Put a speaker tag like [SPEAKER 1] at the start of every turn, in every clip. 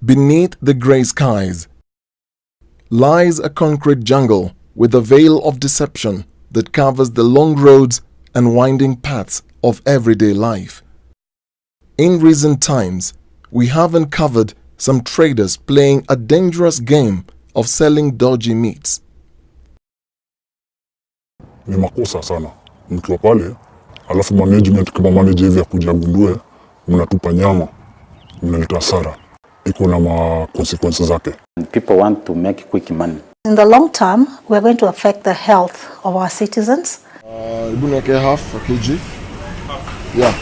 [SPEAKER 1] Beneath the grey skies lies a concrete jungle with a veil of deception that covers the long roads and winding paths of everyday life. In recent times, we have uncovered some traders playing a dangerous game of selling dodgy meats.
[SPEAKER 2] Ni makosa sana mkiwa pale, alafu management kama manager hivi akujagundue mnatupa nyama, mnaleta hasara, iko na consequences zake.
[SPEAKER 3] People want to make quick money.
[SPEAKER 4] In the long term, we're going to affect the health of our citizens.
[SPEAKER 1] Half a kg. Yeah.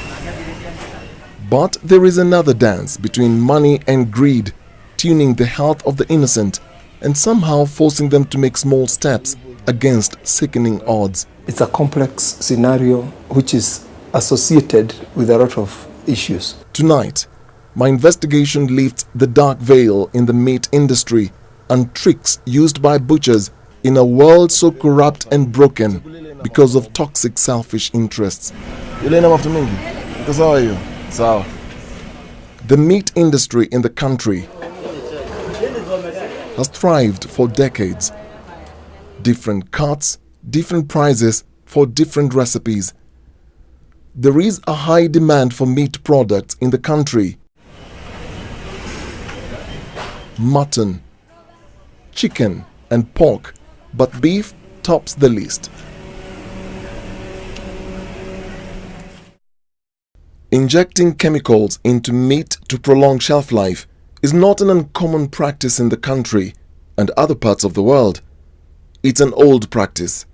[SPEAKER 1] But there is another dance between money and greed, tuning the health of the innocent and somehow forcing them to make small steps against sickening odds.
[SPEAKER 5] It's a complex scenario which is associated with a lot of issues.
[SPEAKER 1] Tonight, my investigation lifts the dark veil in the meat industry and tricks used by butchers in a world so corrupt and broken because of toxic selfish interests. The meat industry in the country has thrived for decades. Different cuts, different prices for different recipes. There is a high demand for meat products in the country. Mutton, chicken and pork, but beef tops the list. Injecting chemicals into meat to prolong shelf life is not an uncommon practice in the country and other parts of the world. It's an old practice.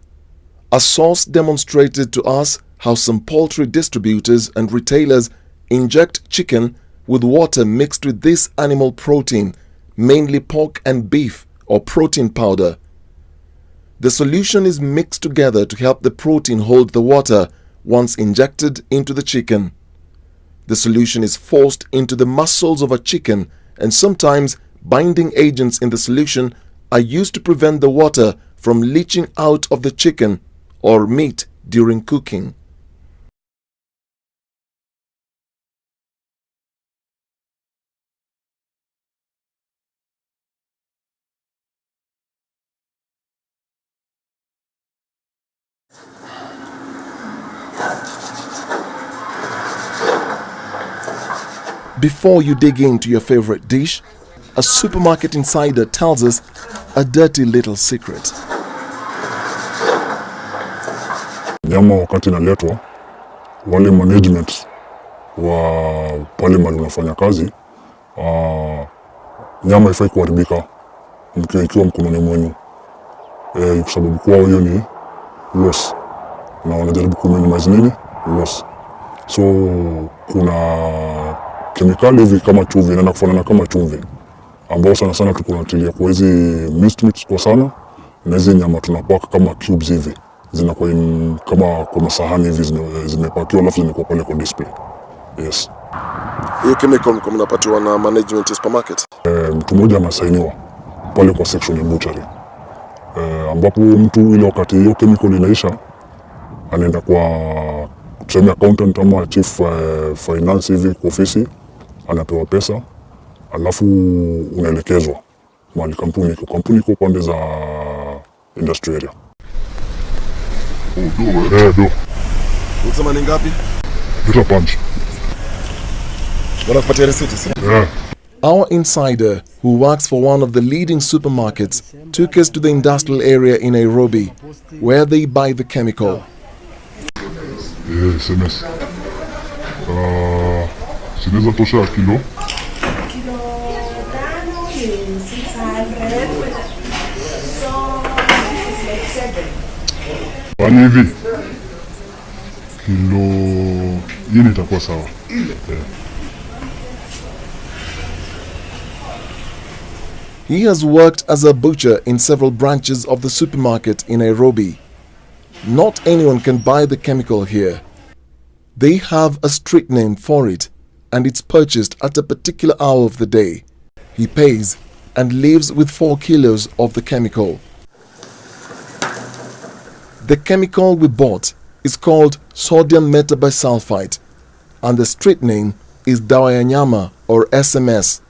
[SPEAKER 1] A source demonstrated to us how some poultry distributors and retailers inject chicken with water mixed with this animal protein, mainly pork and beef or protein powder. The solution is mixed together to help the protein hold the water once injected into the chicken. The solution is forced into the muscles of a chicken, and sometimes binding agents in the solution are used to prevent the water from leaching out of the chicken or meat during cooking. Before you dig into your favorite dish, a supermarket insider tells us a dirty little secret.
[SPEAKER 2] Nyama wakati inaletwa, wale management wa pale mahali unafanya kazi, nyama haifai kuharibika ikiwa mkononi mwenu. Kwa sababu kwao hiyo ni loss, na wanajaribu kuminimize nini loss. So kuna kemikali hivi kama chumvi, na kufanana kama chumvi, ambao sana sana tukunatilia kwa hizi minced meats kwa sana, na hizi nyama tunapaka kama cubes hivi, zinakuwa kama kwa masahani hivi zimepakiwa, alafu zimekuwa pale kwa display. Yes.
[SPEAKER 1] Hiyo chemical mnapatiwa na management ya supermarket?
[SPEAKER 2] Mtu mmoja anasainiwa pale kwa section ya butchery, ambapo mtu ile wakati hiyo chemical inaisha anaenda kwa tuseme accountant ama chief finance hivi kwa ofisi, anapewa pesa, alafu unaelekezwa mahali kampuni kwa pande za industry area. Do.
[SPEAKER 1] Unasema ni ngapi?
[SPEAKER 2] Lita punch.
[SPEAKER 1] Wanakupatia receipt?
[SPEAKER 2] Yeah.
[SPEAKER 1] Our insider, who works for one of the leading supermarkets, took us to the industrial area in Nairobi, where they buy the chemical.
[SPEAKER 2] SMS. Sinaweza tosha kilo?
[SPEAKER 6] Kilo 5 ni 600. So it's like 7.
[SPEAKER 2] Kwani hivi? Kilo hii itakuwa sawa.
[SPEAKER 1] He has worked as a butcher in several branches of the supermarket in Nairobi. Not anyone can buy the chemical here. They have a strict name for it, and it's purchased at a particular hour of the day. He pays and leaves with 4 kilos of the chemical. The chemical we bought is called sodium metabisulfite, and the street name is dawa ya nyama or SMS.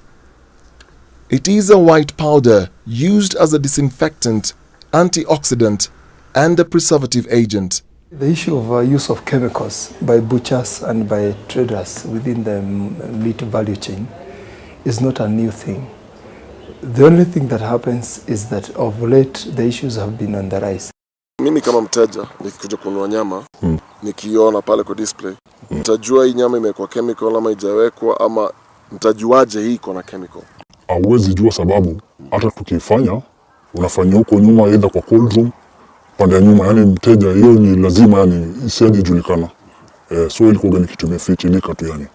[SPEAKER 1] It is a white powder used as a disinfectant, antioxidant, and a preservative agent.
[SPEAKER 5] The issue of use of chemicals by butchers and by traders within the meat value chain is not a new thing. The only thing that happens is that of late the issues have been on the rise.
[SPEAKER 1] Mimi kama mteja nikikuja kununua nyama, nikiona pale kwa display, nitajua hii nyama imewekwa chemical ama haijawekwa, ama nitajuaje hii iko na chemical?
[SPEAKER 2] Hauwezi jua sababu hata tukifanya unafanya huko nyuma aidha kwa cold room pande ya nyuma, yani mteja hiyo ni lazima yani isiaje julikana. So ilikuwa ni kitu imefichilika tu yani.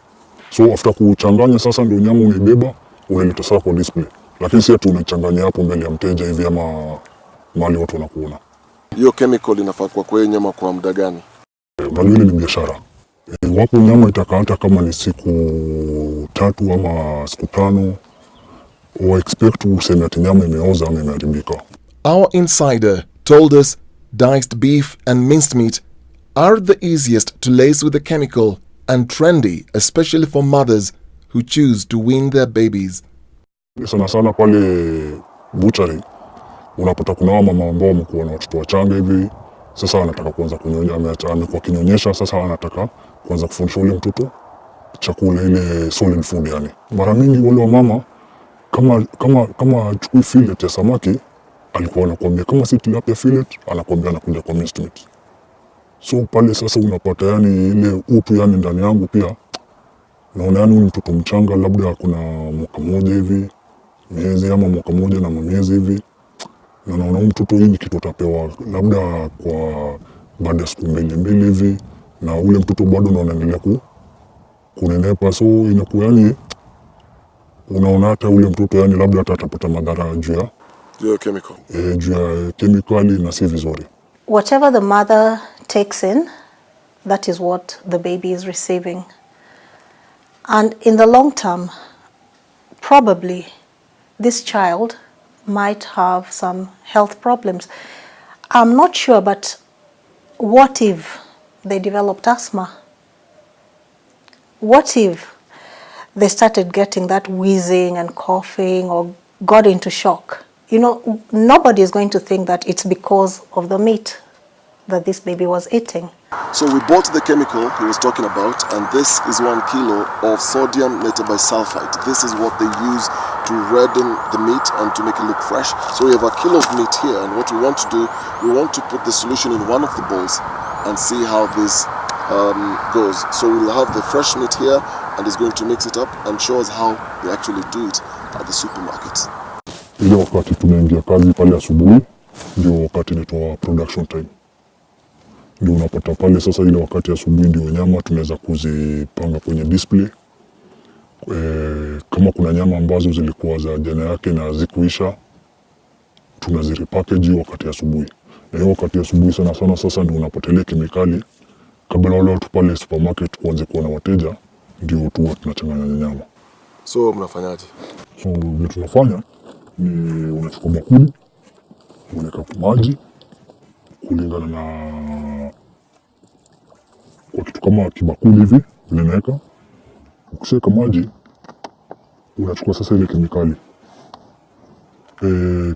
[SPEAKER 2] So after kuchanganya sasa ndio nyama unaibeba unaileta sasa kwa display. Lakini si ati unachanganya hapo mbele ya mteja hivi ama mali watu wanakuona.
[SPEAKER 1] Hiyo chemical inafaa kwa hiyo nyama kwa muda gani?
[SPEAKER 2] Unajua ile ni biashara. Wapo nyama itakaa hata kama ni siku 3 ama siku 5, or expect useme ati nyama imeoza ama imeharibika.
[SPEAKER 1] Our insider told us diced beef and minced meat are the easiest to lace with a chemical and trendy, especially for mothers who choose to wean their babies.
[SPEAKER 2] Sana sana pale butchery unapata kuna mama ambao wamekuwa na watoto wachanga hivi, sasa anataka kuanza kunyonya, amekuwa kinyonyesha, sasa anataka kuanza kufundisha ule mtoto chakula ile solid food yani. Mara mingi wale wa mama kama chukui fillet ya samaki alikuwa anakuambia kama si tilapia fillet anakuambia anakuja kwa minced meat. So pale sasa unapata yani ile utu yani ndani yangu pia naona yani mtoto mchanga labda kuna mwaka mmoja hivi miezi ama mwaka mmoja na miezi hivi, na naona mtoto hii kitu utapewa labda kwa baada ya siku mbili hivi, na ule mtoto bado anaendelea kunenepa. So inakuwa yani unaona hata ule mtoto yani labda atapata madhara juu ya
[SPEAKER 1] chemical.
[SPEAKER 2] Juu ya chemicali na si vizuri.
[SPEAKER 4] Whatever the mother takes in, that is what the baby is receiving. And in the long term, probably this child might have some health problems. I'm not sure, but what if they developed asthma? What if they started getting that wheezing and coughing or got into shock? You know, nobody is going to think that it's because of the meat that this baby was eating.
[SPEAKER 1] So we bought the chemical he was talking about, and this is 1 kilo of sodium metabisulfite. This is what they use to redden the meat and to make it look fresh. So we have 1 kilo of meat here, and what we want to do, we want to put the solution in one of the bowls and see how this goes. So we'll have the fresh meat here, and he's going to mix it up and show us how they actually do it at the supermarkets.
[SPEAKER 2] Ile wakati tunaingia kazi pale asubuhi ndio wakati inaitwa production time. Ndio unapata pale sasa ile wakati asubuhi ndio nyama tunaweza kuzipanga kwenye display. Kama kuna nyama ambazo zilikuwa za jana yake na zikuisha tunazirepackage wakati asubuhi. Na hiyo wakati asubuhi sana sana sasa ndio unapotelea kemikali kabla wale watu pale supermarket kuanze kuona wateja ndio tu tunachanganya nyama.
[SPEAKER 1] So mnafanyaje?
[SPEAKER 2] So vitu tunafanya ni unachukua bakuli, unaweka maji kulingana na kwa kitu kama kibakuli hivi unaweka. Ukishaweka maji unachukua sasa ile kemikali.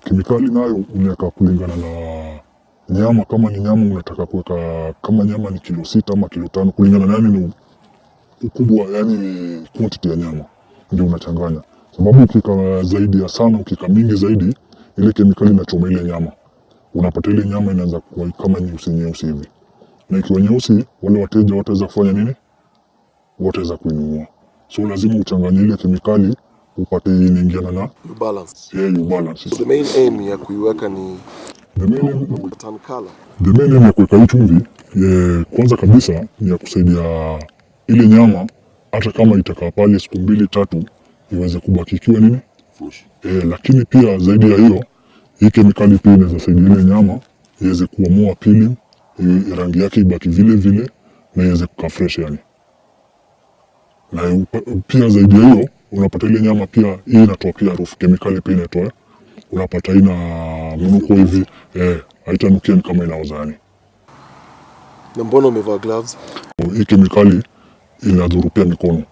[SPEAKER 2] Kemikali nayo unaweka kulingana na nyama. Kama ni nyama unataka kuweka, kama nyama ni kilo 6 ama kilo 5 kulingana na yani ukubwa yani quantity ya nyama ndio unachanganya. Sababu ukika zaidi ya sana, ukika mingi zaidi, ile kemikali inachoma ile nyama. Unapata ile nyama inaanza kuwa kama nyeusi hivi. Na ikiwa nyeusi, wale wateja wataweza kufanya nini? Wataweza kuinunua. So lazima uchanganye ile kemikali upate inaingiana na
[SPEAKER 1] you balance.
[SPEAKER 2] Yeah, you balance.
[SPEAKER 1] So the main aim ya kuiweka ni
[SPEAKER 2] the main aim ya kuweka hii chumvi kwanza kabisa ni ya kusaidia ile nyama hata kama itakaa pale siku 2-3 iweze kubaki ikiwa nini? Fresh. Lakini pia zaidi ya hiyo, hii kemikali pia inaweza saidia ile nyama iweze kuwa more appealing, rangi yake ibaki vile na iweze kukaa fresh yani. Na pia zaidi ya hiyo, unapata ile nyama pia hii inatoa pia harufu, kemikali pia inatoa. Unapata ina mnuko hivi, haitanukia kama inaoza yani.
[SPEAKER 1] Na mbona umevaa gloves?
[SPEAKER 2] Hii kemikali inadhuru pia mikono.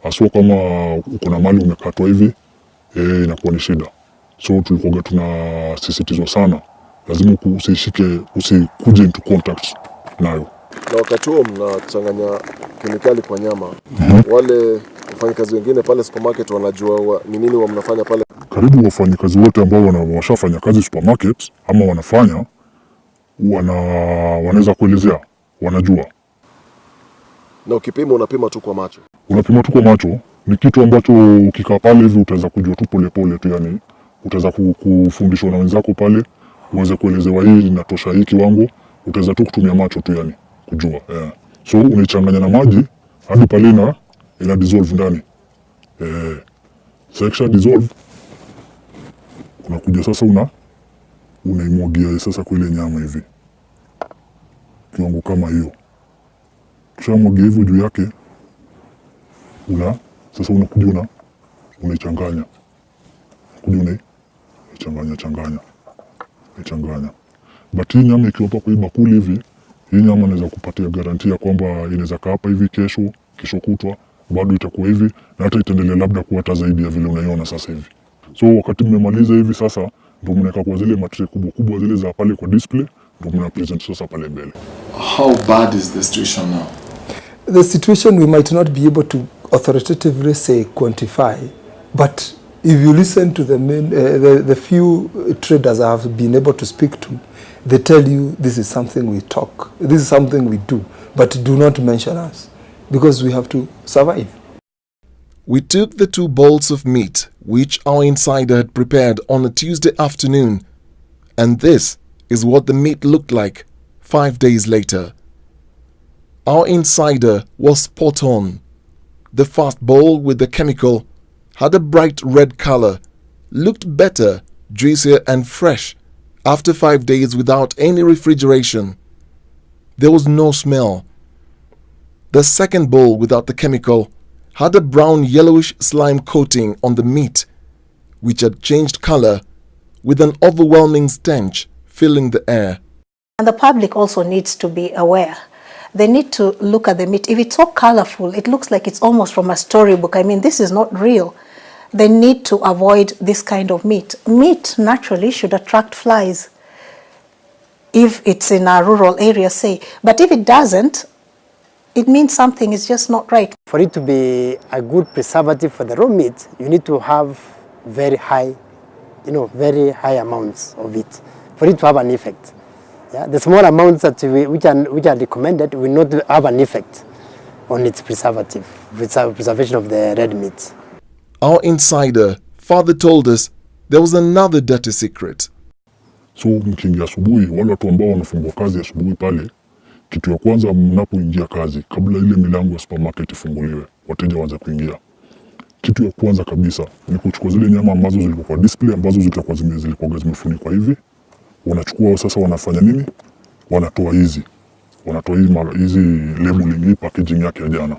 [SPEAKER 2] Haswa kama uko na mali umekatwa hivi, inakuwa ni shida. So tulikuwa tunasisitizwa sana, lazima usikuje into contact nayo.
[SPEAKER 1] Na wakati huo mnachanganya kemikali kwa nyama, wale wafanyikazi wengine pale supermarket wanajua ni nini mnafanya pale?
[SPEAKER 2] Karibu wafanyikazi wote ambao washafanya kazi supermarket ama wanaweza kuelezea, wanajua.
[SPEAKER 1] Na ukipima unapima tu kwa macho?
[SPEAKER 2] Unapima tu kwa macho, ni kitu ambacho ukikaa pale hivi utaweza kujua tu polepole tu, yani utaweza kufundishwa na wenzako pale, uweze kuelezewa hii inatosha hii kiwango, utaweza tu kutumia macho tu, yani kujua. So unaichanganya na maji hadi pale ina dissolve ndani. Sasa dissolve, unakuja sasa unaimwagia sasa kwa ile nyama hivi, kiwango kama hiyo. Kisha mwagia hivyo juu yake, sasa unakuja unaichanganya, unaichanganya. But hii nyama ikiwa kwa hii bakuli hivi, hii nyama naweza kupatia garantia kwamba inaweza kaa hapa hivi kesho kutwa bado itakuwa hivi, na hata itaendelea labda kuwa hata zaidi ya vile unaiona sasa hivi. So wakati mmemaliza hivi sasa, ndio mnaweka kwa zile matray kubwa zile za pale kwa display, ndio mna present sasa pale mbele.
[SPEAKER 1] How bad is the situation now?
[SPEAKER 5] The situation we might not be able to authoritatively say quantify, but if you listen to the few traders I have been able to speak to, they tell you this is something we talk, this is something we do, but do not mention us because we have to survive.
[SPEAKER 1] We took the 2 bowls of meat which our insider had prepared on a Tuesday afternoon, and this is what the meat looked like 5 days later. Our insider was spot on. The first bowl with the chemical had a bright red color, looked better, juicier and fresh after 5 days without any refrigeration. There was no smell. The second bowl without the chemical had a brown yellowish slime coating on the meat, which had changed color with an overwhelming stench filling the air.
[SPEAKER 4] And the public also needs to be aware. They need to look at the meat. If it's so colorful, it looks like it's almost from a storybook. I mean, this is not real. They need to avoid this kind of meat. Meat naturally should attract flies if it's in a rural area, say. But if it doesn't, it means something is just not right.
[SPEAKER 7] For it to be a good preservative for the raw meat, you need to have very high amounts of it for it to have an effect. Yeah? The small amounts that which are recommended will not have an effect on its preservation of the red meat.
[SPEAKER 1] Our insider further told us there was another dirty secret.
[SPEAKER 2] So mkiingia asubuhi, wale watu ambao wanafungua kazi asubuhi pale, kitu ya kwanza mnapoingia kazi, kabla ile milango ya supermarket ifunguliwe, wateja waanze kuingia, kitu ya kwanza kabisa ni kuchukua zile nyama ambazo zilikuwa kwa display, ambazo zilikuwa zimefunikwa hivi. Wanachukua sasa, wanafanya nini? Wanatoa hizi labeling, hii packaging yake ya jana,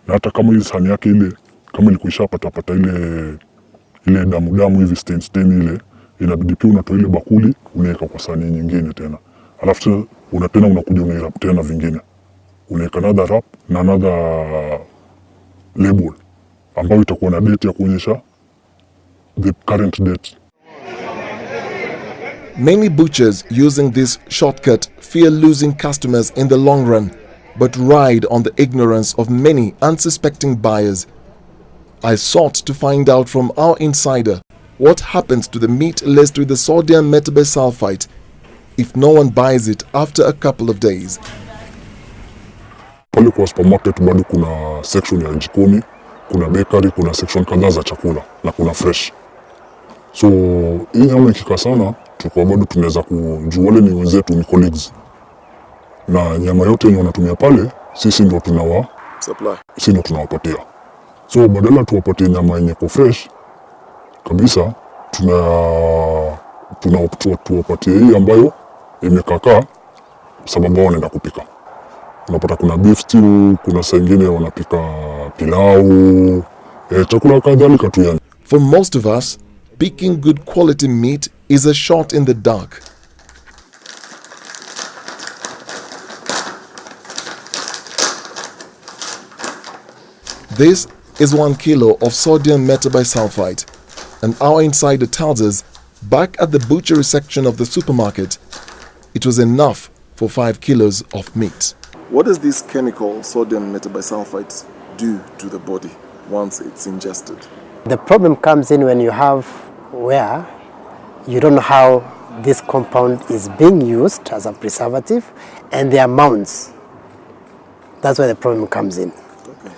[SPEAKER 2] na hata kama ile sahani yake ile kama ilikuwa ishapata ile damu hivi stain ile, inabidi pia unatoa ile bakuli unaweka kwa sahani nyingine tena, alafu unakuja unairap tena vingine, unaweka another wrap na another label ambayo itakuwa na date ya kuonyesha the current date.
[SPEAKER 1] Many butchers using this shortcut fear losing customers in the long run, but ride on the ignorance of many unsuspecting buyers. I sought to find out from our insider what happens to the meat laced with the sodium metabisulfite if no one buys it after a couple of days.
[SPEAKER 2] Pale kwa supermarket bado kuna section ya jikoni, kuna bakery, kuna section kadhaa za chakula na kuna fresh. So hii nyama ikikaa sana, tulikuwa bado tunaweza kujua wale ni wenzetu, ni colleagues, na nyama yote yenye wanatumia pale sisi ndio tunawapatia. So badala tuwapatie nyama yenye kwa fresh kabisa, tuwapatie hii ambayo imekakaa, sababu wao wanaenda kupika. Unapata kuna beef stew, kuna saa ingine wanapika pilau, chakula kadhalika tu yani.
[SPEAKER 1] For most of us, picking good quality meat is a shot in the dark. This is 1 kilo of sodium metabisulfite, and our insider tells us, back at the butchery section of the supermarket, it was enough for 5 kilos of meat. What does this chemical, sodium metabisulfite, do to the body once it's ingested?
[SPEAKER 7] The problem comes in when you have where you don't know how this compound is being used as a preservative and the amounts. That's where the problem comes in.
[SPEAKER 1] Okay.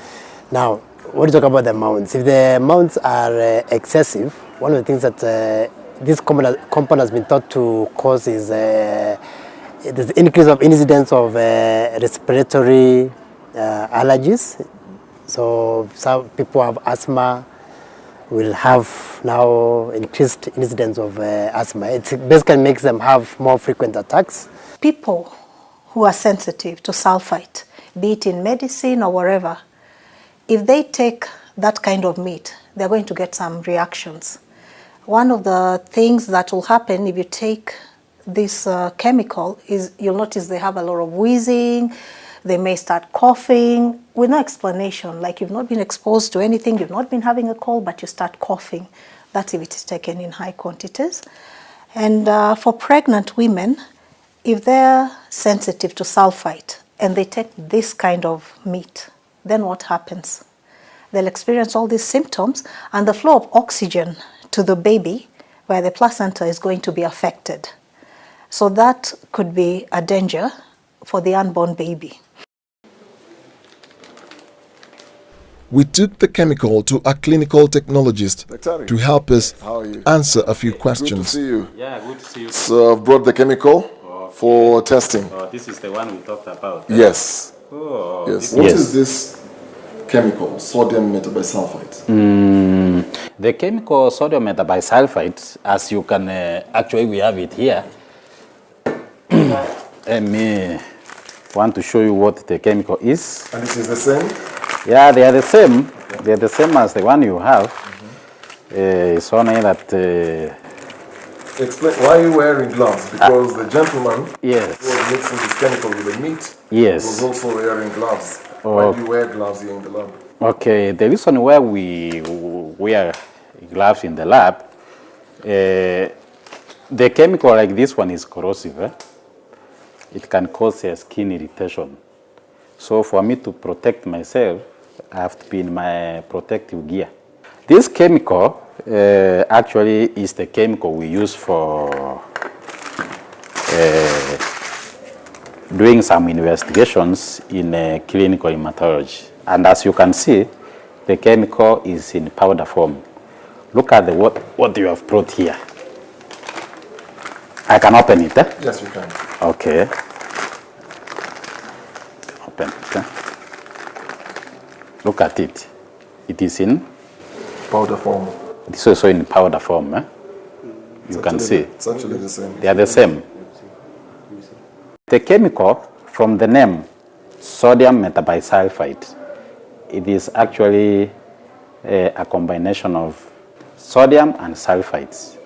[SPEAKER 7] Now, when you talk about the amounts, if the amounts are excessive, one of the things that this compound has been thought to cause is the increase of incidence of respiratory allergies. So some people have asthma, will have now increased incidence of asthma. It basically makes them have more frequent attacks.
[SPEAKER 4] People who are sensitive to sulfite, be it in medicine or wherever, if they take that kind of meat, they're going to get some reactions. One of the things that will happen if you take this chemical is you'll notice they have a lot of wheezing, they may start coughing with no explanation, like you've not been exposed to anything, you've not been having a cold, but you start coughing. That's if it is taken in high quantities. And for pregnant women, if they're sensitive to sulfite and they take this kind of meat, then what happens? They'll experience all these symptoms, and the flow of oxygen to the baby via the placenta is going to be affected. So that could be a danger for the unborn baby.
[SPEAKER 1] We took the chemical to a clinical technologist
[SPEAKER 8] Daktari,
[SPEAKER 1] to help us
[SPEAKER 8] how are you?
[SPEAKER 1] answer a few
[SPEAKER 8] Good to
[SPEAKER 1] questions.
[SPEAKER 8] see you.
[SPEAKER 3] Yeah, good to see you.
[SPEAKER 8] So I've brought the chemical for testing.
[SPEAKER 3] Oh, this is the one we talked about.
[SPEAKER 8] Yes.
[SPEAKER 3] Oh,
[SPEAKER 8] Yes.
[SPEAKER 1] What
[SPEAKER 3] Yes.
[SPEAKER 1] is this chemical, sodium metabisulfite?
[SPEAKER 3] The chemical sodium metabisulfite, as you can actually we have it here. Let me want to show you what the chemical is.
[SPEAKER 8] And this is the same?
[SPEAKER 3] Yeah, they are the same. They are the same as the one you have. It's only that
[SPEAKER 8] Explain why are you wearing gloves? Because the gentleman
[SPEAKER 3] yes,
[SPEAKER 8] who was mixing this chemical with the meat was
[SPEAKER 3] yes.
[SPEAKER 8] also wearing gloves.
[SPEAKER 3] Oh.
[SPEAKER 8] Why do you wear gloves here in the lab?
[SPEAKER 3] Okay, the reason why we wear gloves in the lab, the chemical like this one is corrosive. It can cause a skin irritation. So for me to protect myself, I have to be in my protective gear. This chemical actually is the chemical we use for doing some investigations in clinical hematology. And as you can see, the chemical is in powder form. Look at what you have brought here. I can open it.
[SPEAKER 8] Yes, you can.
[SPEAKER 3] Okay. Open it. Look at it. It is in
[SPEAKER 8] Powder form.
[SPEAKER 3] This is also in powder form. You can see.
[SPEAKER 8] It's actually the same.
[SPEAKER 3] They are the same. The chemical, from the name sodium metabisulfite, it is actually a combination of sodium and sulfites.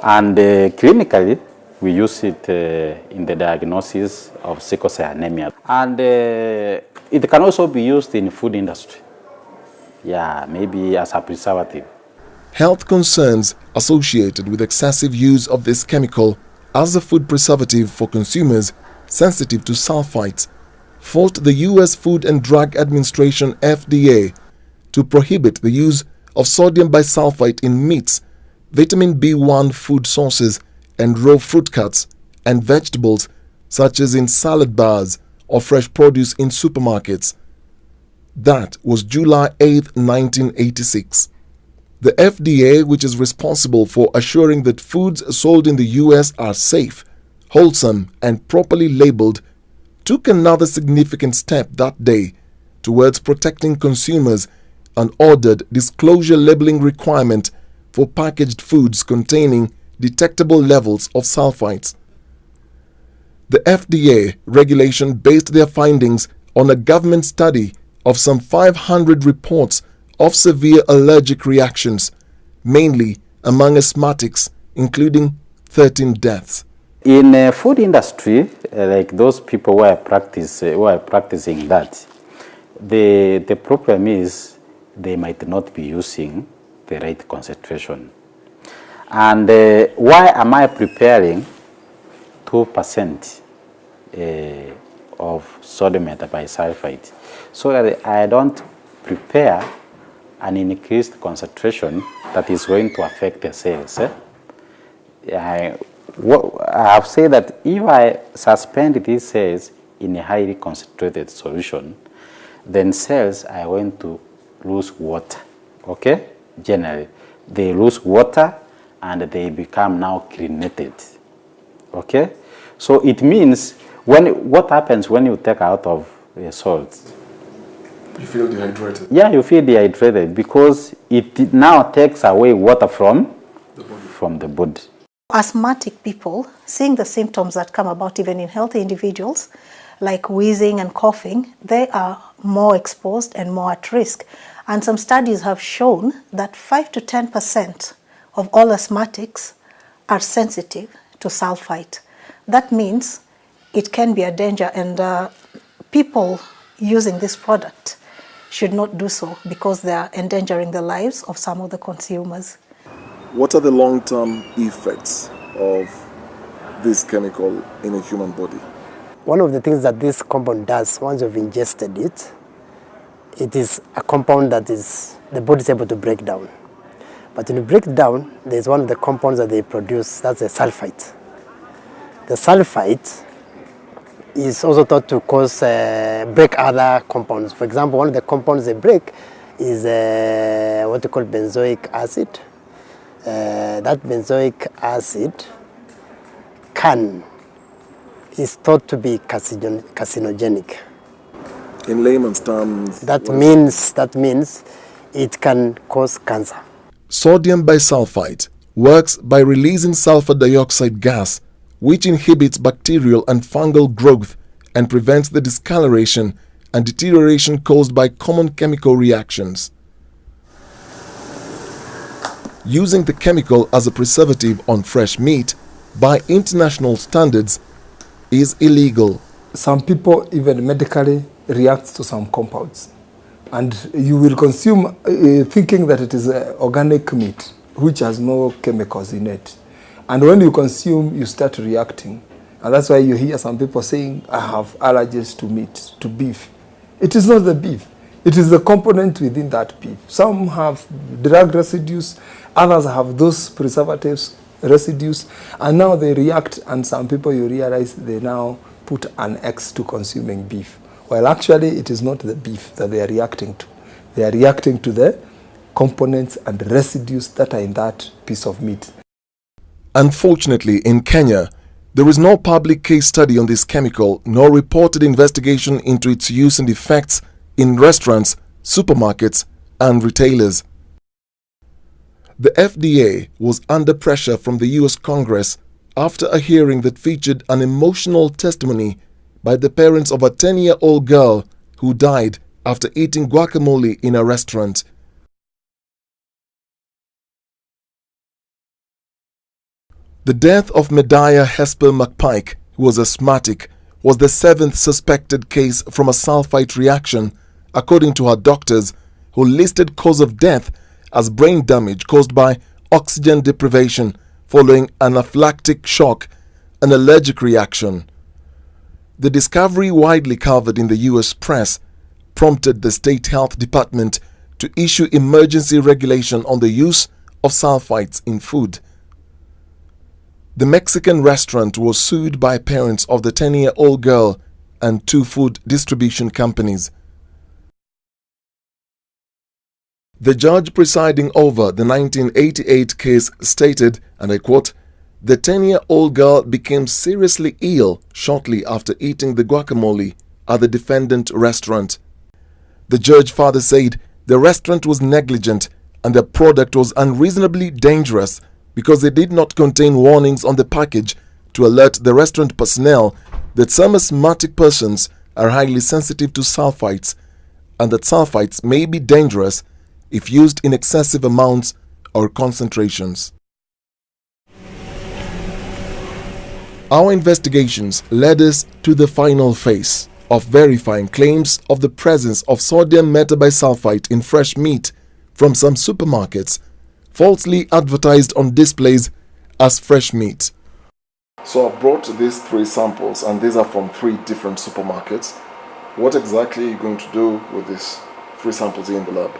[SPEAKER 3] And clinically, we use it in the diagnosis of sickle cell anemia. And it can also be used in food industry. Yeah, maybe as a preservative.
[SPEAKER 1] Health concerns associated with excessive use of this chemical as a food preservative for consumers sensitive to sulfites forced the U.S. Food and Drug Administration (FDA) to prohibit the use of sodium bisulfite in meats, vitamin B1 food sources, and raw fruit cuts and vegetables such as in salad bars or fresh produce in supermarkets. That was July 8, 1986. The FDA, which is responsible for assuring that foods sold in the U.S. are safe, wholesome, and properly labeled, took another significant step that day towards protecting consumers and ordered disclosure labeling requirement for packaged foods containing detectable levels of sulfites. The FDA regulation based their findings on a government study of some 500 reports of severe allergic reactions, mainly among asthmatics, including 13 deaths.
[SPEAKER 3] In the food industry, like those people who are practicing that, the problem is they might not be using the right concentration. And why am I preparing 2% of sodium metabisulfite? So that I don't prepare an increased concentration that is going to affect the cells. I have said that if I suspend these cells in a highly concentrated solution, then cells are going to lose water, okay? Generally, they lose water and they become now chlorinated, okay? So it means, what happens when you take out of the salts?
[SPEAKER 8] You feel dehydrated.
[SPEAKER 3] Yeah, you feel dehydrated because it now takes away water from the body.
[SPEAKER 4] Asthmatic people, seeing the symptoms that come about even in healthy individuals, like wheezing and coughing, they are more exposed and more at risk. And some studies have shown that 5 to 10% of all asthmatics are sensitive to sulfite. That means it can be a danger, and people using this product should not do so because they are endangering the lives of some of the consumers.
[SPEAKER 1] What are the long-term effects of this chemical in a human body?
[SPEAKER 7] One of the things that this compound does, once you've ingested it, it is a compound that the body is able to break down. But when you break it down, there's one of the compounds that they produce, that's the sulfite. The sulfite is also thought to break other compounds. For example, one of the compounds they break is what we call benzoic acid. That benzoic acid is thought to be carcinogenic.
[SPEAKER 1] In layman's terms,
[SPEAKER 7] that means it can cause cancer.
[SPEAKER 1] Sodium bisulfite works by releasing sulfur dioxide gas, which inhibits bacterial and fungal growth and prevents the discoloration and deterioration caused by common chemical reactions. Using the chemical as a preservative on fresh meat by international standards is illegal.
[SPEAKER 5] Some people even medically react to some compounds, and you will consume thinking that it is organic meat which has no chemicals in it, and when you consume you start reacting, and that's why you hear some people saying, I have allergies to meat, to beef. It is not the beef, it is the component within that beef. Some have drug residues, others have those preservatives residues, and now they react, and some people you realize they now put an X to consuming beef. Well, actually it is not the beef that they are reacting to. They are reacting to the components and residues that are in that piece of meat.
[SPEAKER 1] Unfortunately, in Kenya, there is no public case study on this chemical nor reported investigation into its use and effects in restaurants, supermarkets, and retailers. The FDA was under pressure from the US Congress after a hearing that featured an emotional testimony by the parents of a 10-year-old girl who died after eating guacamole in a restaurant. The death of Medaya Hesper McPike, who was asthmatic, was the 7th suspected case from a sulfite reaction, according to her doctors, who listed cause of death as brain damage caused by oxygen deprivation following anaphylactic shock and allergic reaction. The discovery, widely covered in the US press, prompted the State Health Department to issue emergency regulation on the use of sulfites in food. The Mexican restaurant was sued by parents of the 10-year-old girl and 2 food distribution companies. The judge presiding over the 1988 case stated, and I quote, "The 10-year-old girl became seriously ill shortly after eating the guacamole at the defendant restaurant." The judge further said the restaurant was negligent and the product was unreasonably dangerous because they did not contain warnings on the package to alert the restaurant personnel that some asthmatic persons are highly sensitive to sulfites and that sulfites may be dangerous if used in excessive amounts or concentrations. Our investigations led us to the final phase of verifying claims of the presence of sodium metabisulfite in fresh meat from some supermarkets falsely advertised on displays as fresh meat.
[SPEAKER 8] So I've brought these 3 samples, and these are from 3 different supermarkets. What exactly are you going to do with these 3 samples here in the lab?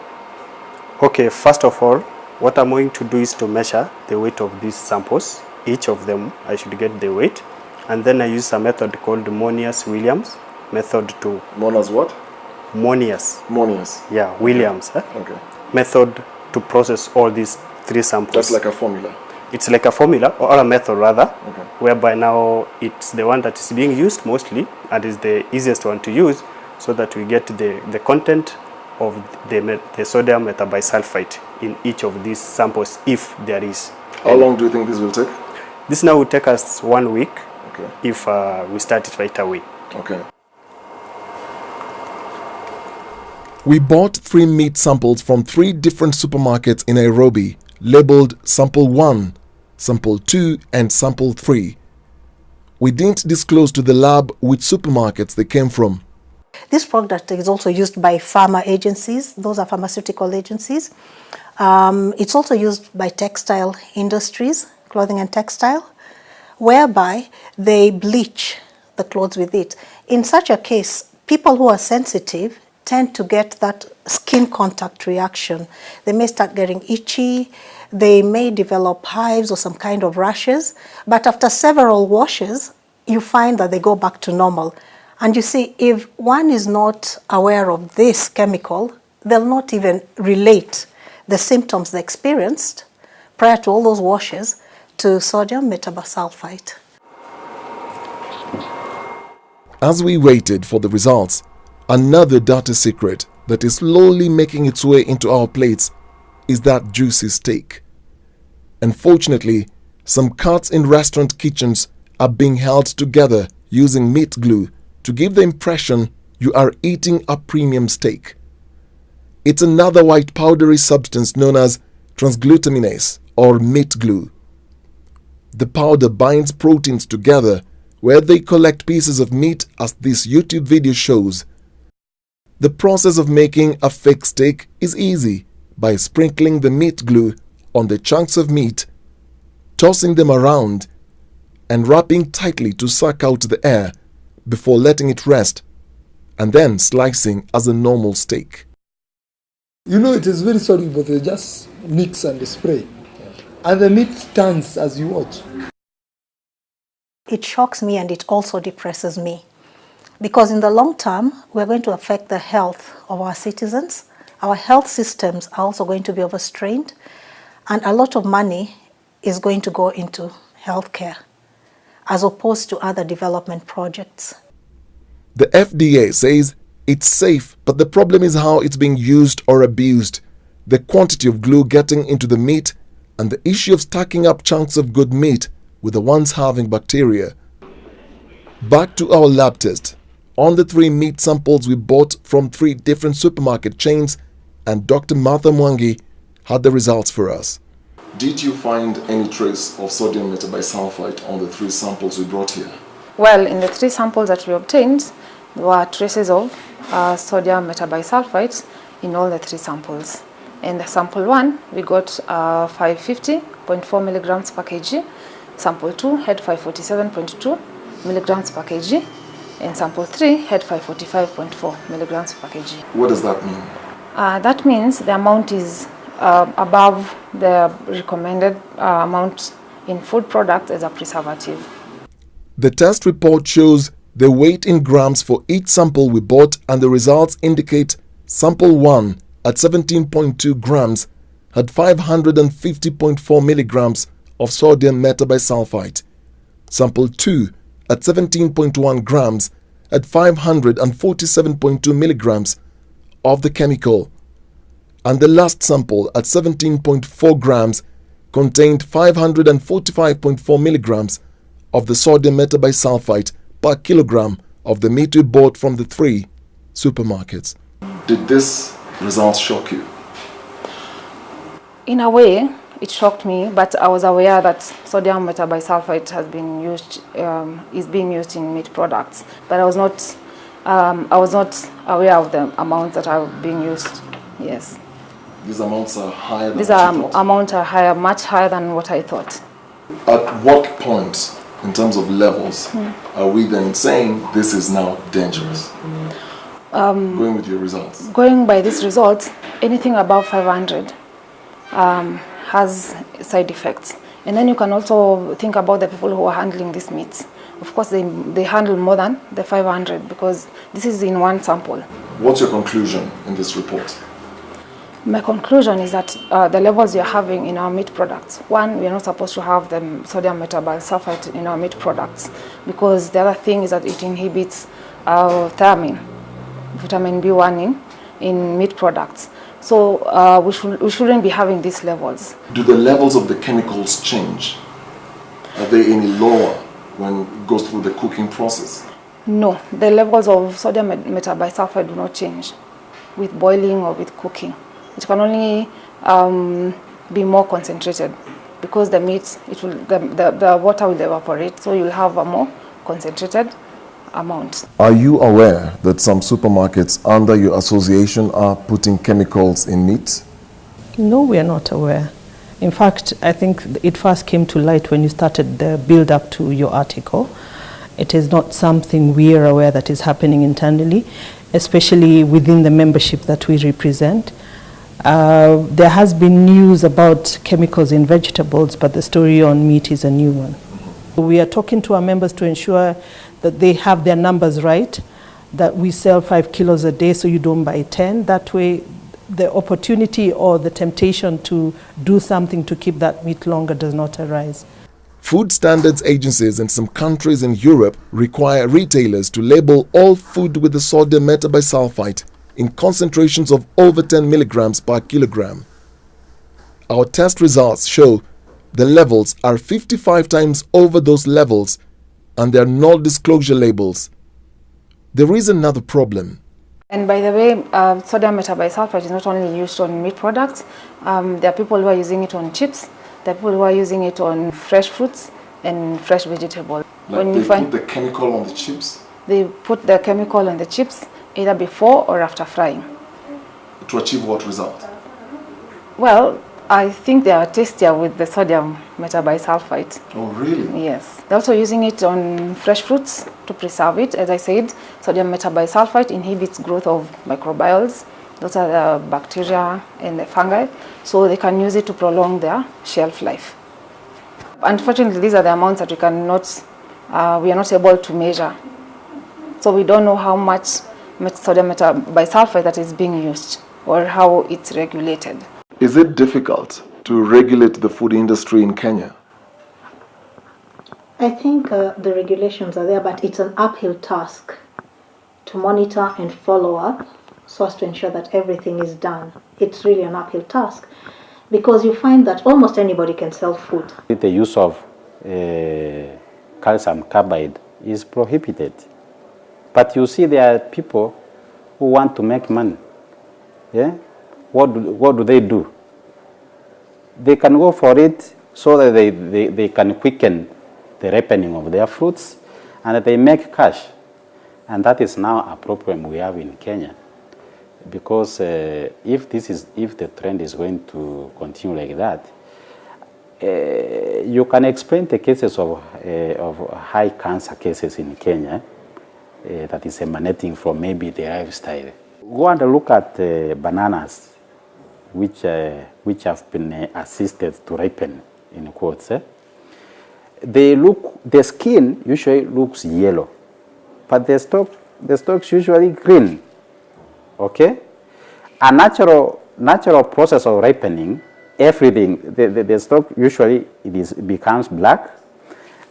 [SPEAKER 9] Okay, first of all, what I'm going to do is to measure the weight of these samples. Each of them, I should get the weight. And then I use a method called Monius-Williams method to...
[SPEAKER 8] Known as what?
[SPEAKER 9] Monius.
[SPEAKER 8] Monius.
[SPEAKER 9] Yeah, Williams.
[SPEAKER 8] Okay.
[SPEAKER 9] Method to process all these 3 samples.
[SPEAKER 8] That's like a formula.
[SPEAKER 9] It's like a formula, or a method rather,
[SPEAKER 8] Okay.
[SPEAKER 9] whereby now it's the one that is being used mostly and is the easiest one to use, so that we get the content of the sodium metabisulfite in each of these samples, if there is.
[SPEAKER 8] How long do you think this will take?
[SPEAKER 9] This now will take us 1 week.
[SPEAKER 8] Okay.
[SPEAKER 9] If we start it right away.
[SPEAKER 8] Okay.
[SPEAKER 1] We bought 3 meat samples from 3 different supermarkets in Nairobi, labeled Sample 1, Sample 2 and Sample 3. We didn't disclose to the lab which supermarkets they came from.
[SPEAKER 4] This product is also used by pharma agencies. Those are pharmaceutical agencies. It's also used by textile industries, clothing and textile, whereby they bleach the clothes with it. In such a case, people who are sensitive tend to get that skin contact reaction. They may start getting itchy, they may develop hives or some kind of rashes, but after several washes, you find that they go back to normal. And you see, if one is not aware of this chemical, they'll not even relate the symptoms they experienced prior to all those washes to sodium metabisulfite.
[SPEAKER 1] As we waited for the results, another dirty secret that is slowly making its way into our plates is that juicy steak. Unfortunately, some cuts in restaurant kitchens are being held together using meat glue to give the impression you are eating a premium steak. It's another white powdery substance known as transglutaminase or meat glue. The powder binds proteins together where they collect pieces of meat, as this YouTube video shows. The process of making a fake steak is easy by sprinkling the meat glue on the chunks of meat, tossing them around, and wrapping tightly to suck out the air before letting it rest, and then slicing as a normal steak.
[SPEAKER 5] You know, it is very soluble. They just mix and spray. And the meat turns as you watch.
[SPEAKER 4] It shocks me and it also depresses me. Because in the long term, we're going to affect the health of our citizens. Our health systems are also going to be overstrained. And a lot of money is going to go into healthcare, as opposed to other development projects.
[SPEAKER 1] The FDA says it's safe, but the problem is how it's being used or abused, the quantity of glue getting into the meat, and the issue of stacking up chunks of good meat with the ones having bacteria. Back to our lab test. On the 3 meat samples we bought from 3 different supermarket chains, and Dr. Martha Mwangi had the results for us.
[SPEAKER 8] Did you find any trace of sodium metabisulfite on the 3 samples we brought here?
[SPEAKER 10] Well, in the 3 samples that we obtained, there were traces of sodium metabisulfite in all the 3 samples. In the sample 1, we got 550.4 milligrams per kg. Sample 2 had 547.2 milligrams per kg. And sample 3 had 545.4 milligrams per kg.
[SPEAKER 8] What does that mean?
[SPEAKER 10] That means the amount is above the recommended amount in food products as a preservative.
[SPEAKER 1] The test report shows the weight in grams for each sample we bought, and the results indicate sample 1 at 17.2 grams had 550.4 milligrams of sodium metabisulfite. Sample 2 at 17.1 grams had 547.2 milligrams of the chemical, and the last sample at 17.4 grams contained 545.4 milligrams of the sodium metabisulfite per kilogram of the meat we bought from the 3 supermarkets.
[SPEAKER 8] Did this result shock you?
[SPEAKER 10] In a way, it shocked me, but I was aware that sodium metabisulfite has been used, is being used in meat products, but I was not aware of the amounts that are being used. Yes.
[SPEAKER 8] These amounts are higher than
[SPEAKER 10] These
[SPEAKER 8] what you thought?
[SPEAKER 10] amounts are higher, much higher than what I thought.
[SPEAKER 8] At what point, in terms of levels, are we then saying this is now dangerous? Going with your results.
[SPEAKER 10] Going by these results, anything above 500 has side effects. And then you can also think about the people who are handling these meats. Of course, they handle more than the 500 because this is in one sample.
[SPEAKER 8] What's your conclusion in this report?
[SPEAKER 10] My conclusion is that the levels you're having in our meat products, one, we are not supposed to have the sodium metabisulfite in our meat products because the other thing is that it inhibits thiamine, vitamin B1 in meat products. So we shouldn't be having these levels.
[SPEAKER 8] Do the levels of the chemicals change? Are they any lower when it goes through the cooking process?
[SPEAKER 10] No, the levels of sodium metabisulfite do not change with boiling or with cooking. It can only be more concentrated because the meat, the water will evaporate, so you'll have a more concentrated amount.
[SPEAKER 1] Are you aware that some supermarkets under your association are putting chemicals in meat?
[SPEAKER 11] No, we are not aware. In fact, I think it first came to light when you started the build-up to your article. It is not something we are aware that is happening internally, especially within the membership that we represent. There has been news about chemicals in vegetables, but the story on meat is a new one. We are talking to our members to ensure that they have their numbers right, that we sell 5 kilos a day so you don't buy 10. That way the opportunity or the temptation to do something to keep that meat longer does not arise.
[SPEAKER 1] Food standards agencies in some countries in Europe require retailers to label all food with the sodium metabisulfite in concentrations of over 10 milligrams per kilogram. Our test results show the levels are 55 times over those levels and there are no disclosure labels. There is another problem.
[SPEAKER 10] And by the way, sodium metabisulfite is not only used on meat products. There are people who are using it on chips. There are people who are using it on fresh fruits and fresh vegetables.
[SPEAKER 8] Like when they put the chemical on the chips?
[SPEAKER 10] They put the chemical on the chips either before or after frying.
[SPEAKER 8] To achieve what result?
[SPEAKER 10] Well, I think they are tastier with the sodium metabisulfite.
[SPEAKER 8] Oh, really?
[SPEAKER 10] Yes. They're also using it on fresh fruits to preserve it. As I said, sodium metabisulfite inhibits growth of microbiomes. Those are the bacteria and the fungi. So they can use it to prolong their shelf life. Unfortunately, these are the amounts that we are not able to measure. So we don't know how much sodium metabisulfite that is being used or how it's regulated.
[SPEAKER 8] Is it difficult to regulate the food industry in Kenya?
[SPEAKER 4] I think the regulations are there, but it's an uphill task to monitor and follow up so as to ensure that everything is done. It's really an uphill task because you find that almost anybody can sell food.
[SPEAKER 3] The use of calcium carbide is prohibited. But you see there are people who want to make money. Yeah? What do they do? They can go for it so that they can quicken the ripening of their fruits and that they make cash. And that is now a problem we have in Kenya. Because if the trend is going to continue like that, you can explain the cases of high cancer cases in Kenya that is emanating from maybe the lifestyle. Go and look at bananas, which have been assisted to ripen, in quotes. The skin usually looks yellow, but the stalks usually green. Okay, a natural process of ripening, everything the stalk usually becomes black,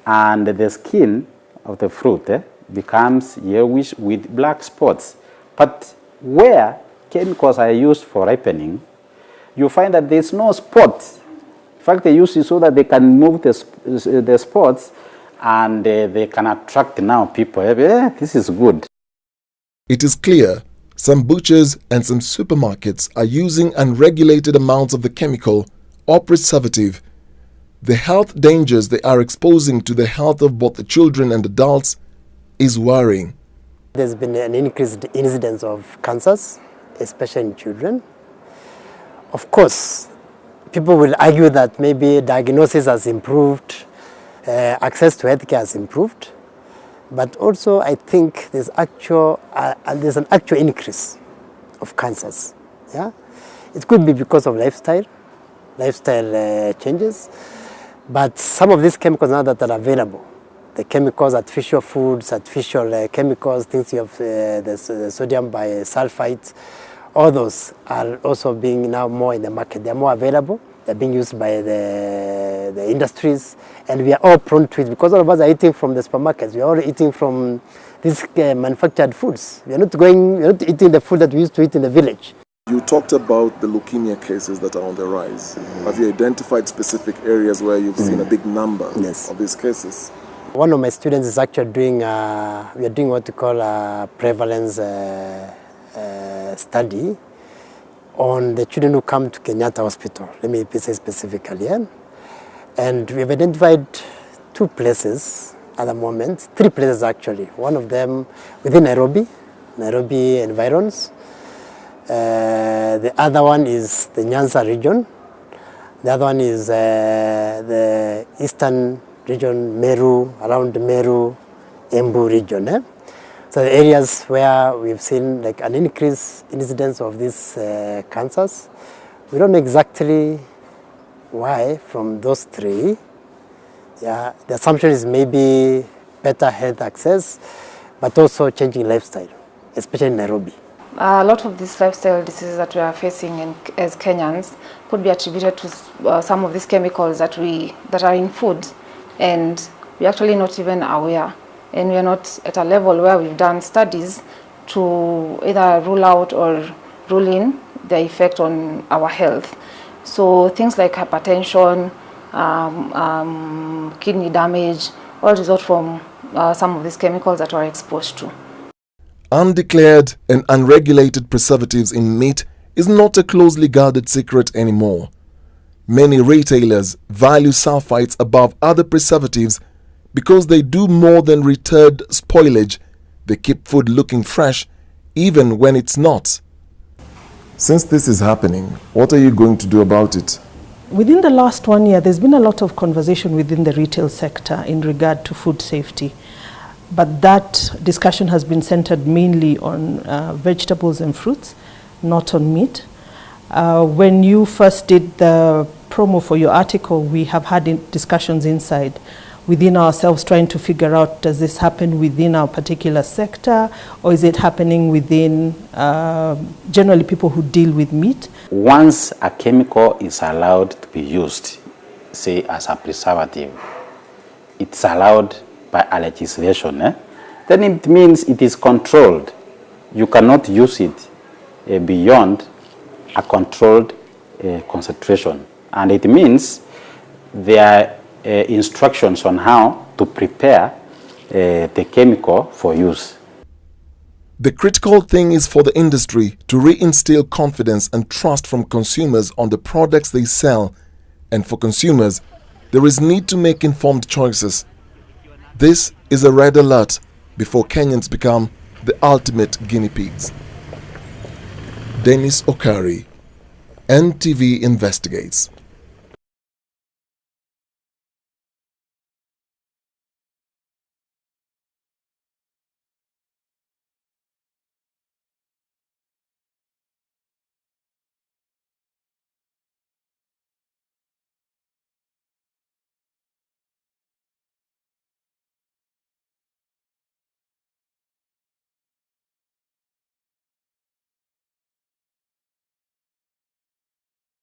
[SPEAKER 3] and the skin of the fruit becomes yellowish with black spots. But where chemicals are used for ripening, you find that there's no spots. In fact, they use it so that they can move the spots and they can attract now people. This is good.
[SPEAKER 1] It is clear some butchers and some supermarkets are using unregulated amounts of the chemical or preservative. The health dangers they are exposing to the health of both the children and adults is worrying.
[SPEAKER 7] There's been an increased incidence of cancers, especially in children. Of course, people will argue that maybe diagnosis has improved, access to healthcare has improved, but also I think there's an actual increase of cancers. Yeah, it could be because of lifestyle changes, but some of these chemicals now that are available, the chemicals, artificial foods, artificial chemicals, things you have, the sodium bisulfite, all those are also being now more in the market. They're more available. They're being used by the industries, and we are all prone to it because all of us are eating from the supermarkets. We are all eating from these manufactured foods. We are not eating the food that we used to eat in the village.
[SPEAKER 8] You talked about the leukemia cases that are on the rise. Have you identified specific areas where you've seen a big number of these cases?
[SPEAKER 7] One of my students is actually doing, we are doing what we call a prevalence study on the children who come to Kenyatta Hospital. Let me say specifically. Yeah? And we've identified 2 places at the moment, 3 places actually. One of them within Nairobi environs. The other one is the Nyanza region. The other one is the eastern region, Meru, around Meru, Embu region. So the areas where we've seen like an increased incidence of these cancers. We don't know exactly why from those 3. Yeah, the assumption is maybe better health access, but also changing lifestyle, especially in Nairobi.
[SPEAKER 10] A lot of these lifestyle diseases that we are facing as Kenyans could be attributed to some of these chemicals that are in food, and we're actually not even aware, and we are not at a level where we've done studies to either rule out or rule in the effect on our health. So things like hypertension, kidney damage, all result from some of these chemicals that we're exposed to.
[SPEAKER 1] Undeclared and unregulated preservatives in meat is not a closely guarded secret anymore. Many retailers value sulfites above other preservatives because they do more than retard spoilage. They keep food looking fresh even when it's not. Since this is happening, what are you going to do about it?
[SPEAKER 11] Within the last 1 year, there's been a lot of conversation within the retail sector in regard to food safety. But that discussion has been centered mainly on vegetables and fruits, not on meat. When you first did the promo for your article, we have had discussions inside within ourselves trying to figure out, does this happen within our particular sector, or is it happening within generally people who deal with meat?
[SPEAKER 3] Once a chemical is allowed to be used, say as a preservative, it's allowed by a legislation, then it means it is controlled. You cannot use it beyond a controlled concentration. And it means there are instructions on how to prepare the chemical for use.
[SPEAKER 1] The critical thing is for the industry to reinstill confidence and trust from consumers on the products they sell. And for consumers, there is need to make informed choices. This is a red alert before Kenyans become the ultimate guinea pigs. Dennis Okari, NTV Investigates.